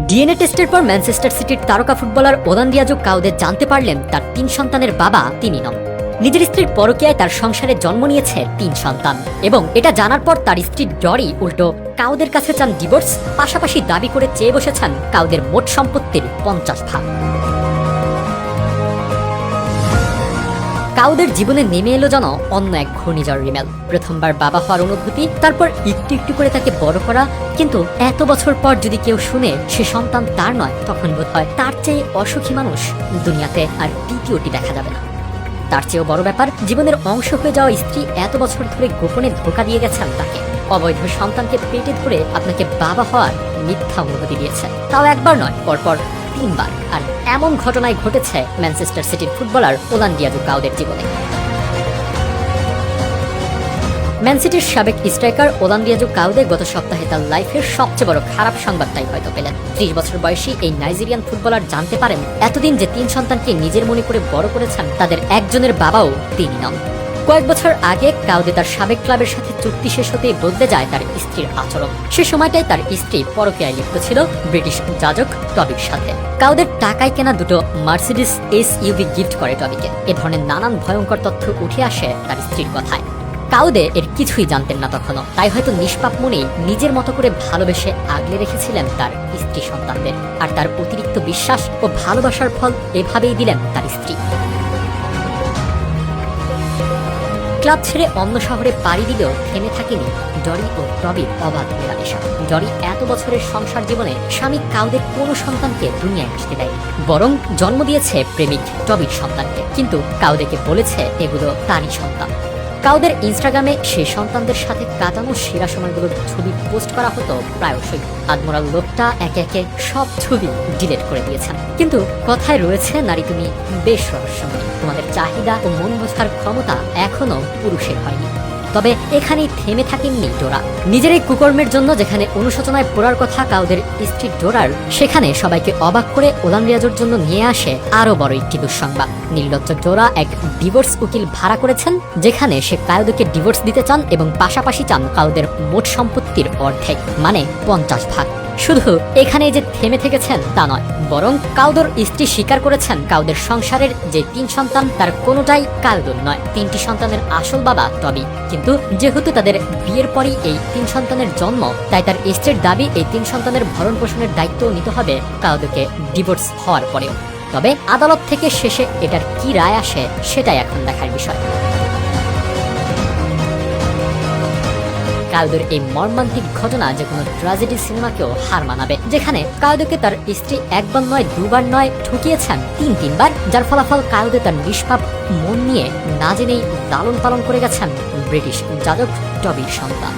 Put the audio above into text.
DNA টেস্টের পর Manchester সিটির তারকা ফুটবলার ওলান দিয়াজো কাউদে জানতে পারলেন তার ৩ সন্তানের বাবা তিনি নন। নিজের স্ত্রীর পরকীয়ায় তার সংসারে জন্ম নিয়েছে ৩ সন্তান এবং এটা জানার পর তার স্ত্রী ডরি উল্টো কাউদের কাছে চান ডিভোর্স, পাশাপাশি দাবি করে চেয়ে বসেছেন কাউদের মোট সম্পত্তির ৫০ ভাগ। কাউদের জীবনে নেমে এলো যেন অন্য এক ঘূর্ণিঝড় রিমেল। প্রথমবার বাবা হওয়ার অনুভূতি, তারপর একটু একটু করে তাকে বড় করা। কিন্তু এত বছর পর যদি কেউ শুনে সে সন্তান তার নয়, তখন বোধ হয় তার চেয়ে অসুখী মানুষ দুনিয়াতে আর দ্বিতীয়টি দেখা যাবে না। তার চেয়েও বড় ব্যাপার, জীবনের অংশ হয়ে যাওয়া স্ত্রী এত বছর ধরে গোপনে ধোঁকা দিয়ে গেছেন তাকে। অবৈধ সন্তানকে পেটে ধরে আপনাকে বাবা হওয়ার মিথ্যা অনুভূতি দিয়েছে, তাও একবার নয়, পরপর ৩ বার। আর এমন ঘটনাই ঘটেছে ম্যানচেস্টার সিটির ফুটবলার ওলান দিয়াজো কাউদের জীবনে। ম্যান সিটির সাবেক স্ট্রাইকার ওলান দিয়াজো কাউদে গত সপ্তাহে তার লাইফের সবচেয়ে বড় খারাপ সংবাদটাই হয়তো পেলেন। ৩০ বছর বয়সী এই নাইজেরিয়ান ফুটবলার জানতে পারেন এতদিন যে ৩ সন্তানকে নিজের মনে করে বড় করেছেন তাদের একজনের বাবাও তিনি নন। কয়েক বছর আগে কাউদে তার সাবেক ক্লাবের সাথে চুক্তি শেষ হতেই বদলে যায় তার স্ত্রীর আচরণ। সে সময়টাই তার স্ত্রী পরকীয়ায় লিপ্ত ছিল ব্রিটিশ যাজক টবির সাথে। কাউদের টাকায় কেনা দুটো মার্সিডিস SUV গিফট করে টবিকে। এ ধরনের নানান ভয়ঙ্কর তথ্য উঠে আসে তার স্ত্রীর কথায়। কাউদে এর কিছুই জানতেন না তখনও, তাই হয়তো নিষ্পাপ মনেই নিজের মতো করে ভালোবেসে আগলে রেখেছিলেন তার স্ত্রী সন্তানদের। আর তার অতিরিক্ত বিশ্বাস ও ভালোবাসার ফল এভাবেই দিলেন তার স্ত্রী। ক্লাব ছেড়ে অন্য শহরে পাড়ি দিলেও থেমে থাকেনি ডরি ও টবির অবাধ মেলামেশা। ডরি এত বছরের সংসার জীবনে স্বামী কাউদের কোনো সন্তানকে দুনিয়ায় আসতে দেয়নি, বরং জন্ম দিয়েছে প্রেমিক টবির সন্তানকে। কিন্তু কাউদেকে বলেছে এগুলো তারই সন্তান। কাউদের ইনস্টাগ্রামে সেই সন্তানদের সাথে কাটানো সেরা সময়গুলোর ছবি পোস্ট করা হতো প্রায়শই। আদমোরাল লোকটা একে একে সব ছবি ডিলিট করে দিয়েছেন। কিন্তু কথায় রয়েছে, নারী তুমি বেশ রহস্যময়, তোমাদের চাহিদা ও মন বোঝার ক্ষমতা এখনো পুরুষের হয়নি। তবে এখানেই থেমে থাকেননি ডোরা। নিজের এই কুকর্মের জন্য যেখানে অনুশোচনায় পড়ার কথা কাউদের স্ত্রী ডোরার, সেখানে সবাইকে অবাক করে ওলান দিয়াজোর জন্য নিয়ে আসে আরো বড় একটি দুঃসংবাদ। নির্লজ্জ ডোরা এক ডিভোর্স উকিল ভাড়া করেছেন, যেখানে সে কাউদেরকে ডিভোর্স দিতে চান এবং পাশাপাশি চান কাউদের মোট সম্পত্তির অর্ধেক, মানে ৫০ ভাগ। শুধু এখানে যে থেমে থেকেছেন তা নয়, বরং কাউদর স্ত্রী স্বীকার করেছেন কাউদের সংসারের যে ৩ সন্তান তার কোনোটাই কাউদর নয়। ৩টি সন্তানের আসল বাবা টবি। কিন্তু যেহেতু তাদের বিয়ের পরই এই ৩ সন্তানের জন্ম, তাই তার স্ত্রীর দাবি এই ৩ সন্তানের ভরণ পোষণের দায়িত্ব নিতে হবে কাউদকে ডিভোর্স হওয়ার পরেও। তবে আদালত থেকে শেষে এটার কি রায় আসে সেটাই এখন দেখার বিষয়। কাউদের এই মর্মান্তিক ঘটনা যে কোনো ট্র্যাজেডি সিনেমাকেও হার মানাবে, যেখানে কাউদেকে তার স্ত্রী একবার নয় দুবার নয় ঠকিয়েছেন ৩বার, যার ফলাফল কাউদে তার নিষ্পাপ মন নিয়ে না জেনেই লালন পালন করে গেছেন ব্রিটিশ যাজক টবির সন্তান।